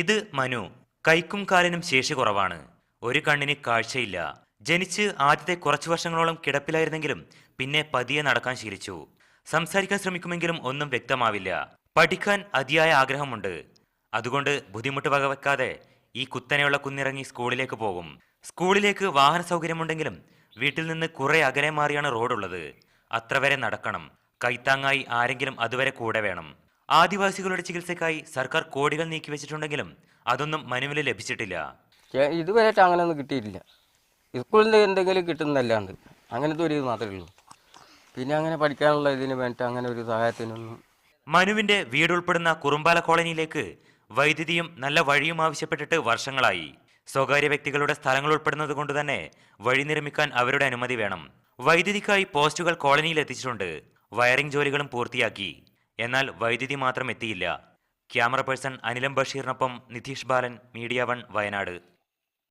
ഇത് മനു. കൈക്കും കാലിനും ശേഷി കുറവാണ്. ഒരു കണ്ണിന് കാഴ്ചയില്ല. ജനിച്ച് ആദ്യത്തെ കുറച്ചു വർഷങ്ങളോളം കിടപ്പിലായിരുന്നെങ്കിലും പിന്നെ പതിയെ നടക്കാൻ ശീലിച്ചു. സംസാരിക്കാൻ ശ്രമിക്കുമെങ്കിലും ഒന്നും വ്യക്തമാവില്ല. പഠിക്കാൻ അതിയായ ആഗ്രഹമുണ്ട്. അതുകൊണ്ട് ബുദ്ധിമുട്ട് വകവെക്കാതെ ഈ കുത്തനെയുള്ള കുന്നിറങ്ങി സ്കൂളിലേക്ക് പോകും. സ്കൂളിലേക്ക് വാഹന സൗകര്യമുണ്ടെങ്കിലും വീട്ടിൽ നിന്ന് കുറെ അകലെ മാറിയാണ് റോഡുള്ളത്. അത്ര വരെ നടക്കണം. കൈത്താങ്ങായി ആരെങ്കിലും അതുവരെ കൂടെ വേണം. ആദിവാസികളുടെ ചികിത്സയ്ക്കായി സർക്കാർ കോടികൾ നീക്കിവെച്ചിട്ടുണ്ടെങ്കിലും അതൊന്നും മനുവിന് ലഭിച്ചിട്ടില്ല. ഇതുവരെയായിട്ട് അങ്ങനെയൊന്നും കിട്ടിയിട്ടില്ല. സ്കൂളിൽ നിന്ന് എന്തെങ്കിലും കിട്ടുന്നതല്ലാണ്ട് അങ്ങനത്തെ ഒരു ഇത് മാത്രമേ ഉള്ളൂ. പിന്നെ അങ്ങനെ പഠിക്കാനുള്ള ഇതിന് വേണ്ടിയിട്ട് അങ്ങനെ ഒരു സഹായത്തിനൊന്നും. മനുവിന്റെ വീടുൾപ്പെടുന്ന കുറുമ്പാല കോളനിയിലേക്ക് വൈദ്യുതിയും നല്ല വഴിയും ആവശ്യപ്പെട്ടിട്ട് വർഷങ്ങളായി. സ്വകാര്യ വ്യക്തികളുടെ സ്ഥലങ്ങൾ ഉൾപ്പെടുന്നത് കൊണ്ട് തന്നെ വഴി നിർമ്മിക്കാൻ അവരുടെ അനുമതി വേണം. വൈദ്യുതിക്കായി പോസ്റ്റുകൾ കോളനിയിൽ എത്തിച്ചിട്ടുണ്ട്. വയറിംഗ് ജോലികളും പൂർത്തിയാക്കി. എന്നാൽ വൈദ്യുതി മാത്രം എത്തിയില്ല. ക്യാമറ പേഴ്സൺ അനിലം ബഷീറിനൊപ്പം നിതീഷ് ബാലൻ, മീഡിയ 1, വയനാട്.